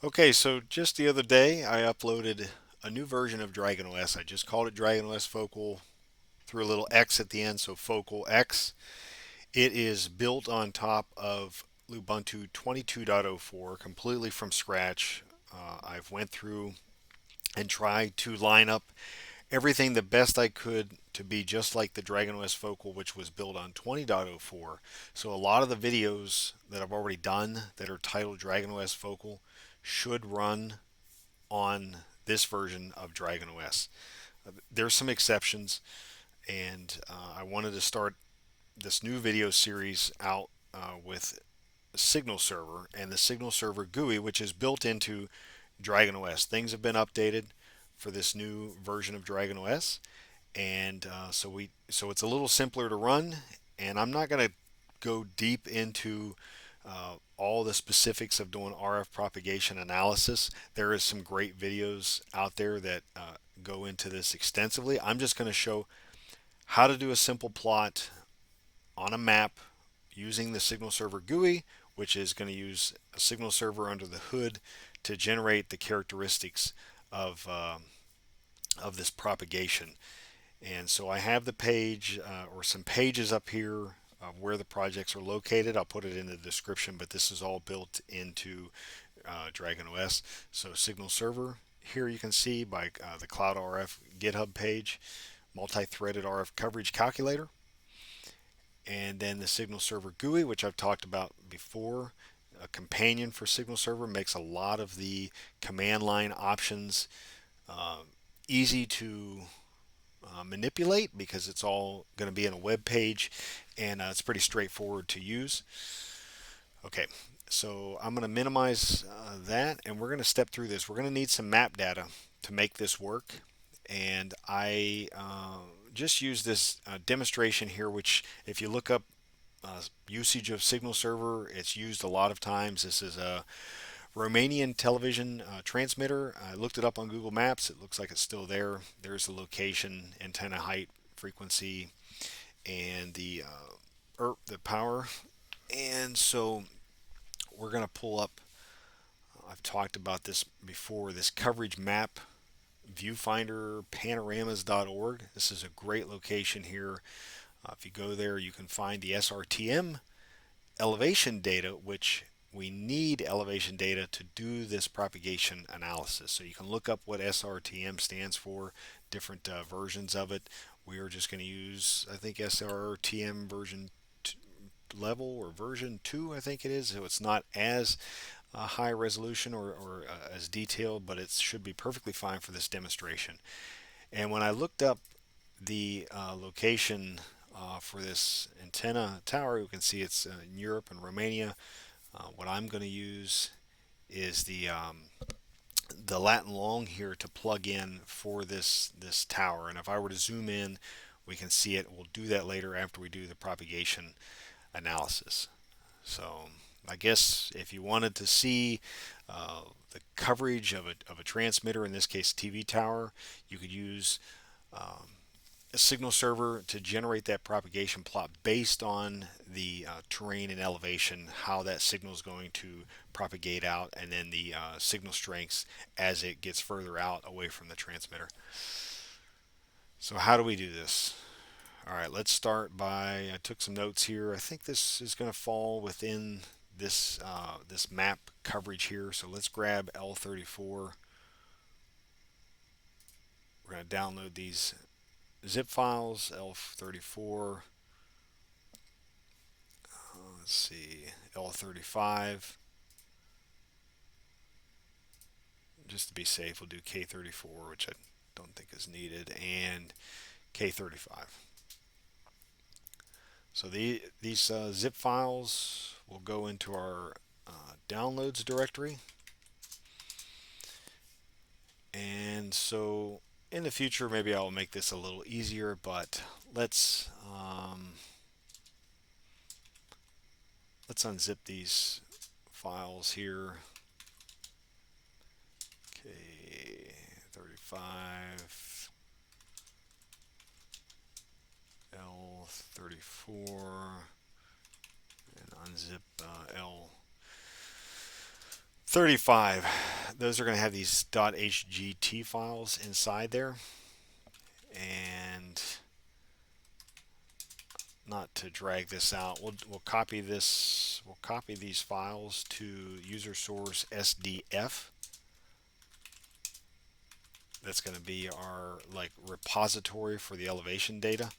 Okay, so just the other day I uploaded a new version of DragonOS. I just called it DragonOS Focal, threw a little X at the end, so FocalX. It is built on top of Lubuntu 22.04, completely from scratch. I've went through and tried to line up everything the best I could to be just like the DragonOS Focal, which was built on 20.04. So a lot of the videos that I've already done that are titled DragonOS Focal should run on this version of DragonOS. There's some exceptions, and I wanted to start this new video series out with Signal Server and the Signal Server GUI, which is built into DragonOS. Things have been updated for this new version of DragonOS, and so it's a little simpler to run. And I'm not going to go deep into all the specifics of doing RF propagation analysis. There is some great videos out there that go into this extensively. I'm just going to show how to do a simple plot on a map using the Signal Server GUI, which is going to use a Signal Server under the hood to generate the characteristics of this propagation. And so I have the page or some pages up here of where the projects are located. I'll put it in the description, but this is all built into DragonOS. So Signal Server, here you can see by the Cloud RF GitHub page, multi-threaded RF coverage calculator, and then the Signal Server GUI, which I've talked about before. A companion for Signal Server makes a lot of the command line options uh, easy to manipulate because it's all going to be in a web page, and it's pretty straightforward to use. Okay, so I'm going to minimize that, and we're going to step through this. We're going to need some map data to make this work, and I just use this demonstration here, which if you look up usage of Signal Server, it's used a lot of times. This is a Romanian television transmitter. I looked it up on Google Maps. It looks like it's still there. There's the location, antenna height, frequency, and the power. And so we're going to pull up. I've talked about this before. This coverage map viewfinder panoramas.org. This is a great location here. If you go there, you can find the SRTM elevation data, which we need elevation data to do this propagation analysis. So you can look up what SRTM stands for, different versions of it. We are just going to use, I think, SRTM version level or version 2, I think it is. So it's not as high resolution or as detailed, but it should be perfectly fine for this demonstration. And when I looked up the location for this antenna tower, you can see it's in Europe and Romania. What I'm going to use is the Latin long here to plug in for this tower. And if I were to zoom in, we can see it. We'll do that later after we do the propagation analysis. So I guess if you wanted to see the coverage of a transmitter, in this case TV tower, you could use a Signal Server to generate that propagation plot based on the terrain and elevation, how that signal is going to propagate out, and then the signal strengths as it gets further out away from the transmitter. So how do we do this? All right, let's start by, I took some notes here. I think this is going to fall within this map coverage here. So let's grab L34. We're going to download these zip files, L34. Let's see, L35. Just to be safe, we'll do K34, which I don't think is needed, and K35. So these zip files will go into our downloads directory. And so in the future, maybe I'll make this a little easier, but let's unzip these files here. K35, L34, and unzip L35. those are going to have these .hgt files inside there. And not to drag this out, we'll copy this. We'll copy these files to user source SDF. That's going to be our repository for the elevation data.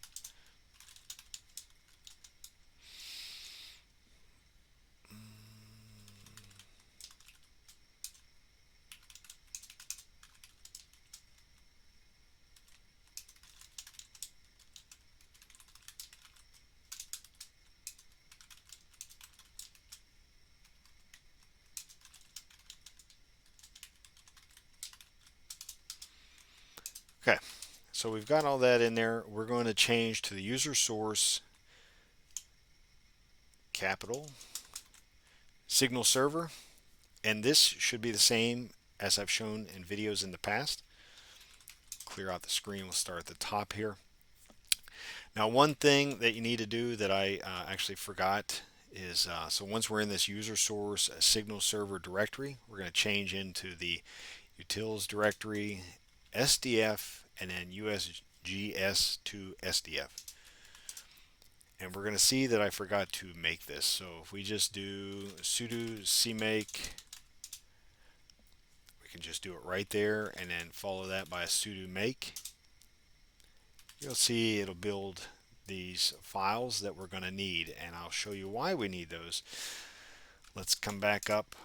Okay, so we've got all that in there. We're going to change to the user source capital Signal Server, and this should be the same as I've shown in videos in the past. Clear out the screen. We'll start at the top here. Now, one thing that you need to do that I actually forgot is, so once we're in this user source Signal Server directory, we're going to change into the utils directory, SDF, and then USGS to SDF. And we're going to see that I forgot to make this. So if we just do sudo cmake, we can just do it right there and then follow that by a sudo make. You'll see it'll build these files that we're going to need, and I'll show you why we need those. Let's come back up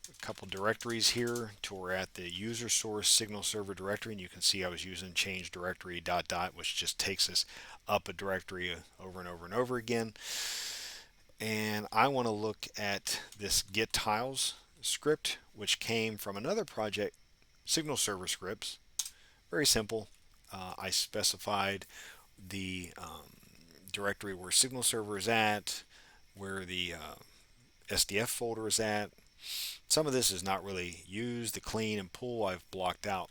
a couple directories here to we're at the user source Signal Server directory, and you can see I was using change directory ... which just takes us up a directory over and over and over again. And I want to look at this get tiles script, which came from another project, Signal Server scripts. Very simple. I specified the directory where Signal Server is at, where the SDF folder is at. Some of this is not really used. The clean and pull I've blocked out.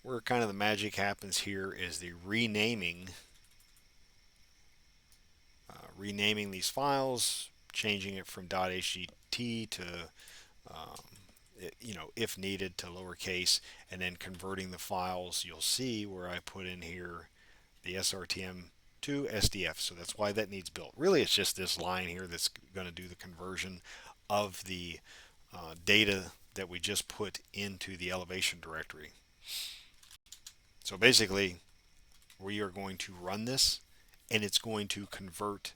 Where kind of the magic happens here is the renaming these files, changing it from .hgt to if needed to lowercase, and then converting the files. You'll see where I put in here the SRTM to SDF, so that's why that needs built. Really, it's just this line here that's going to do the conversion of the data that we just put into the elevation directory. So basically, we are going to run this, and it's going to convert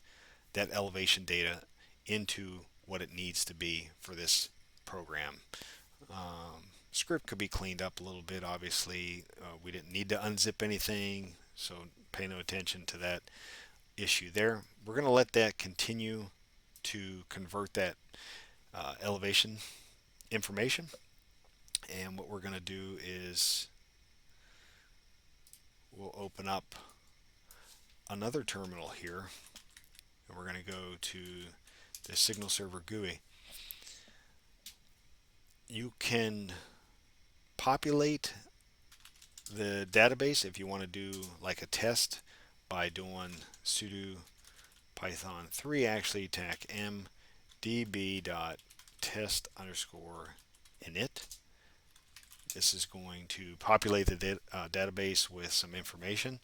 that elevation data into what it needs to be for this program. Script could be cleaned up a little bit. Obviously, we didn't need to unzip anything, so pay no attention to that issue there. We're going to let that continue to convert that elevation information, and what we're going to do is we'll open up another terminal here, and we're going to go to the Signal Server GUI. You can populate the database if you want to do like a test by doing sudo python 3 actually tac m db.test_init. This is going to populate the database with some information.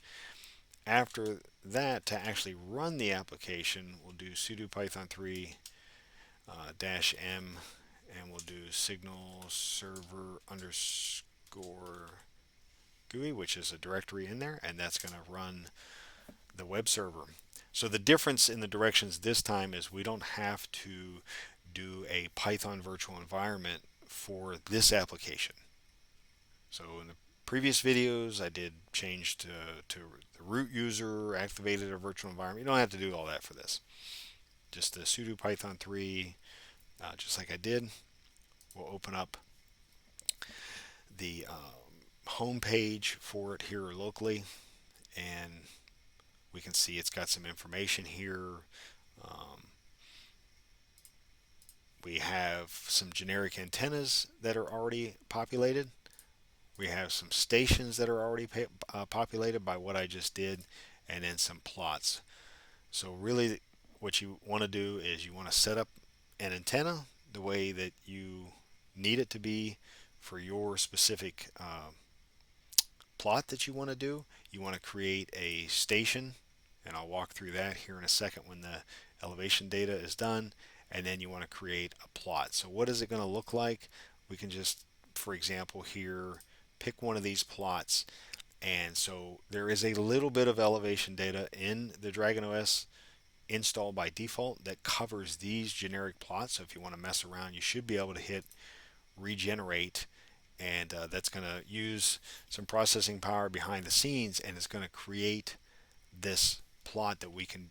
After that, to actually run the application, we'll do sudo python 3 -m, and we'll do Signal Server _GUI, which is a directory in there, and that's going to run the web server. So the difference in the directions this time is we don't have to do a Python virtual environment for this application. So in the previous videos, I did change to the root user, activated a virtual environment. You don't have to do all that for this. Just the sudo python 3, just like I did. We'll open up the home page for it here locally, and we can see it's got some information here. We have some generic antennas that are already populated. We have some stations that are already populated by what I just did, and then some plots. So really what you want to do is you want to set up an antenna the way that you need it to be for your specific plot that you want to do. You want to create a station, and I'll walk through that here in a second when the elevation data is done. And then you want to create a plot. So what is it going to look like? We can just, for example, here pick one of these plots. And so there is a little bit of elevation data in the DragonOS install by default that covers these generic plots. So if you want to mess around, you should be able to hit regenerate, and that's going to use some processing power behind the scenes, and it's going to create this plot that we can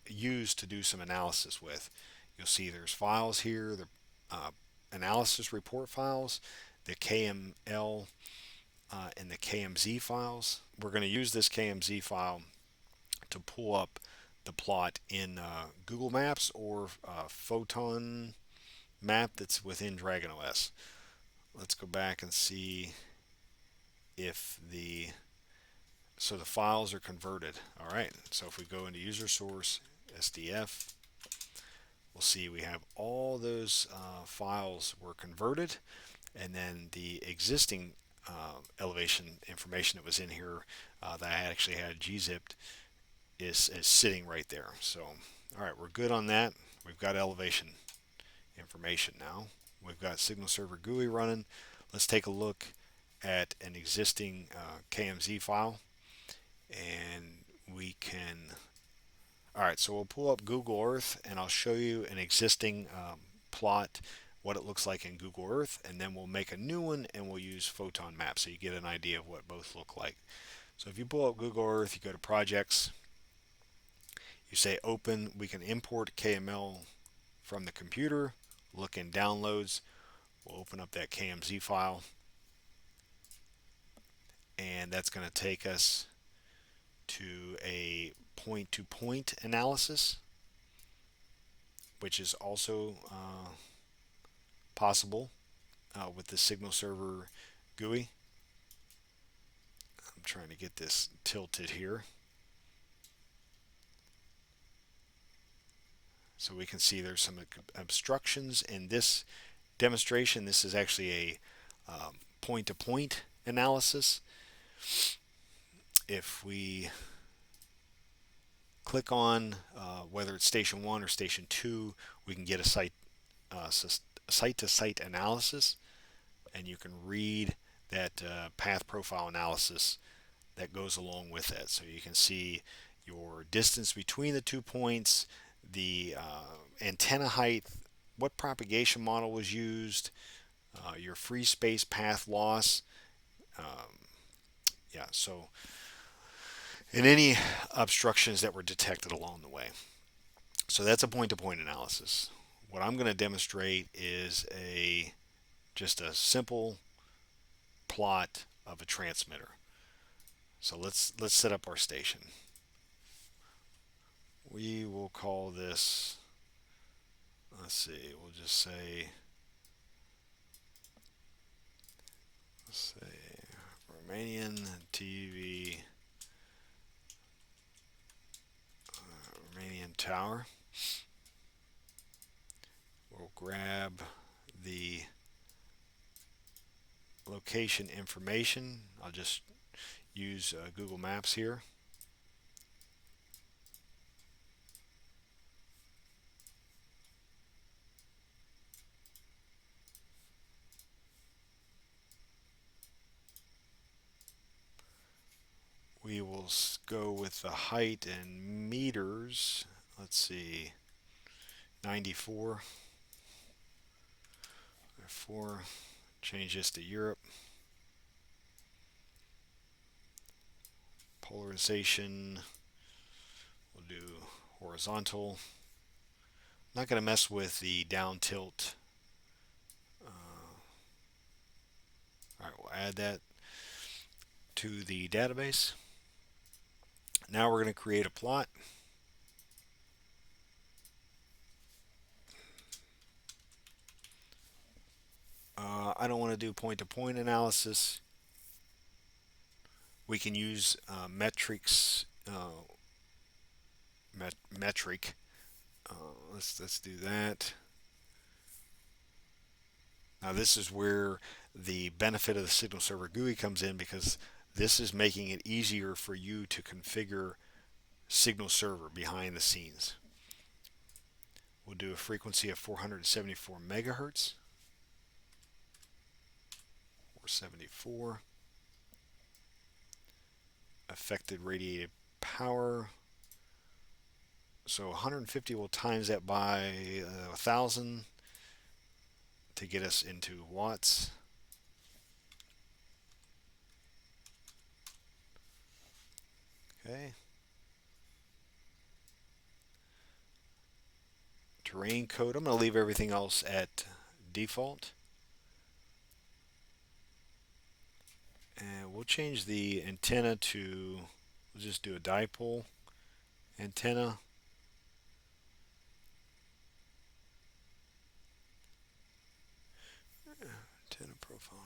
use to do some analysis with. You'll see there's files here, the analysis report files, the KML and the KMZ files. We're going to use this KMZ file to pull up the plot in Google Maps or Photon map that's within DragonOS. Let's go back and see if the files are converted. All right, so if we go into user source SDF, we'll see we have all those files were converted, and then the existing elevation information that was in here that I actually had gzipped is sitting right there. So all right, we're good on that. We've got elevation information now. We've got Signal Server GUI running. Let's take a look at an existing KMZ file, and we can. All right, so we'll pull up Google Earth, and I'll show you an existing plot, what it looks like in Google Earth, and then we'll make a new one and we'll use Photon Map so you get an idea of what both look like. So if you pull up Google Earth, you go to Projects, you say Open. We can import KML from the computer. Look in Downloads. We'll open up that KMZ file, and that's going to take us to a point-to-point analysis, which is also possible with the Signal Server GUI. I'm trying to get this tilted here so we can see there's some obstructions in this demonstration. This is actually a point-to-point analysis. If we click on whether it's station 1 or station 2, we can get a site-to-site analysis, and you can read that path profile analysis that goes along with that. So you can see your distance between the 2 points, the antenna height, what propagation model was used, your free space path loss, so and any obstructions that were detected along the way. So that's a point-to-point analysis. What I'm going to demonstrate is just a simple plot of a transmitter. So let's set up our station. We will call this, let's see, we'll just say, Romanian TV, Romanian Tower. We'll grab the location information. I'll just use Google Maps here. We will go with the height in meters. Let's see, 94. Change this to Europe. Polarization, we'll do horizontal. I'm not going to mess with the down tilt. All right, we'll add that to the database. Now we're going to create a plot. I don't want to do point-to-point analysis. We can use metrics. Metric. Let's do that. Now this is where the benefit of the Signal Server GUI comes in, because this is making it easier for you to configure Signal Server behind the scenes. We'll do a frequency of 474 megahertz. 474. Affected radiated power. So 150, will times that by 1,000 to get us into watts. Okay. Terrain code, I'm going to leave everything else at default. And we'll change the antenna to, we'll just do a dipole antenna. Antenna profile.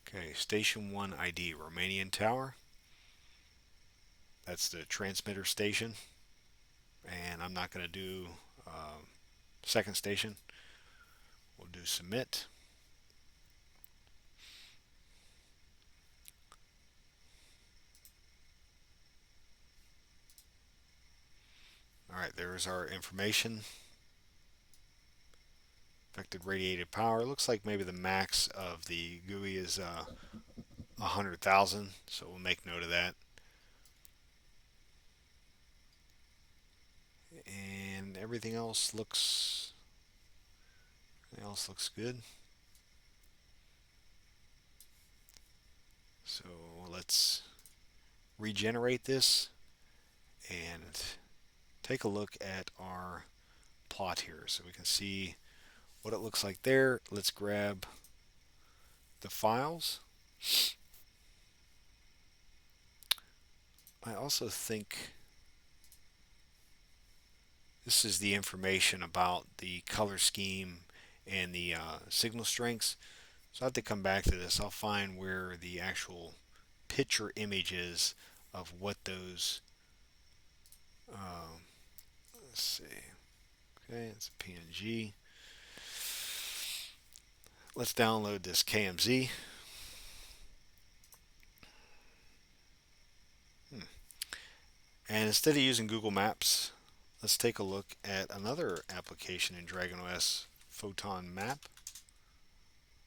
Okay, station 1 ID, Romanian tower. That's the transmitter station. And I'm not going to do second station. We'll do submit. Alright, there's our information. Affected radiated power. It looks like maybe the max of the GUI is 100,000, so we'll make note of that. And everything else looks good. So let's regenerate this and take a look at our plot here so we can see what it looks like there. Let's grab the files. I also think this is the information about the color scheme and the signal strengths. So I have to come back to this. I'll find where the actual picture image is of what those, let's see, okay, it's a PNG. Let's download this KMZ. And instead of using Google Maps, let's take a look at another application in DragonOS, Photon Map.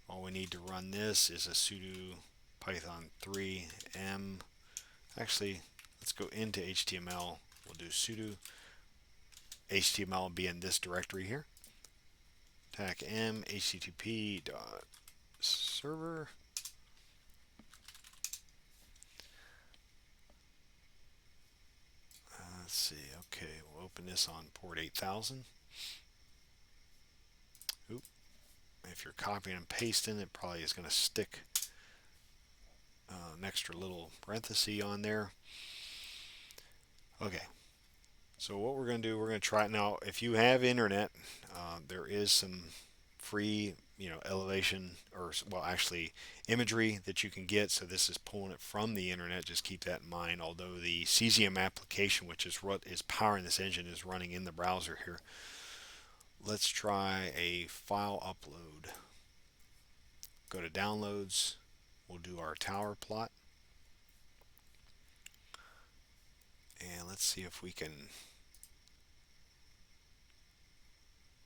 All we need to run this is a sudo python 3m. Actually, let's go into HTML. We'll do sudo HTML will be in this directory here. Tac m http server. Let's see. Okay, we'll open this on port 8000. Oop. If you're copying and pasting, it probably is going to stick an extra little parenthesis on there. Okay. So what we're going to do, we're going to try it now. If you have internet, there is some free, elevation, or well, actually imagery that you can get. So this is pulling it from the internet. Just keep that in mind. Although the cesium application, which is what is powering this engine, is running in the browser here. Let's try a file upload. Go to downloads. We'll do our tower plot. And let's see if we can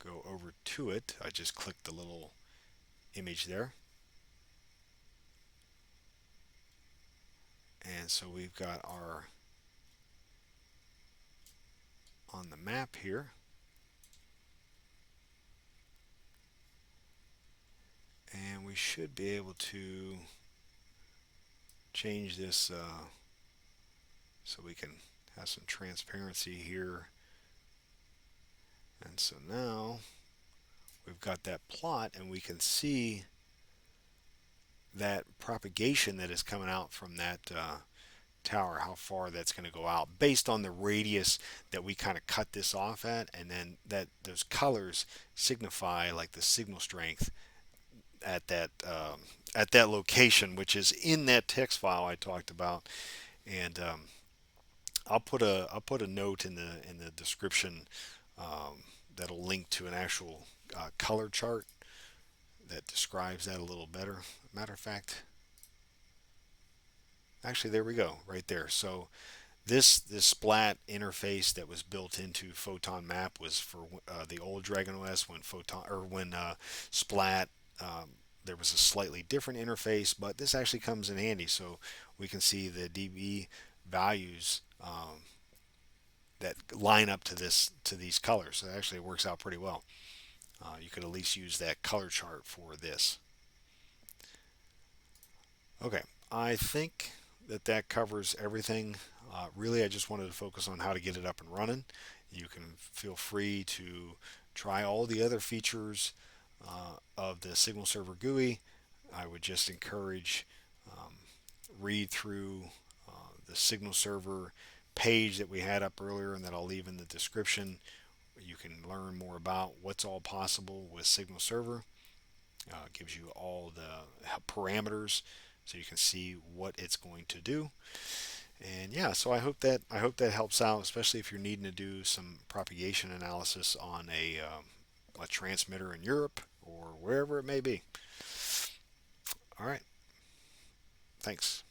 go over to it. I just clicked the little image there. And so we've got our, on the map here, and we should be able to change this so we can have some transparency here. And so now we've got that plot, and we can see that propagation that is coming out from that tower, how far that's going to go out based on the radius that we kind of cut this off at, and then that those colors signify like the signal strength at that at that location, which is in that text file I talked about. And I'll put a note in the description that'll link to an actual color chart that describes that a little better. Matter of fact, actually, there we go, right there. So this Splat interface that was built into Photon Map was for the old DragonOS when Photon or when Splat. There was a slightly different interface, but this actually comes in handy. So we can see the dB values that line up to these colors. So actually, it works out pretty well. You could at least use that color chart for this. Okay, I think that covers everything. Really, I just wanted to focus on how to get it up and running. You can feel free to try all the other features of the Signal Server GUI. I would just encourage read through the Signal Server page that we had up earlier and that I'll leave in the description. You can learn more about what's all possible with Signal Server. Gives you all the parameters so you can see what it's going to do. And yeah, so I hope that helps out, especially if you're needing to do some propagation analysis on a transmitter in Europe or wherever it may be. All right, thanks.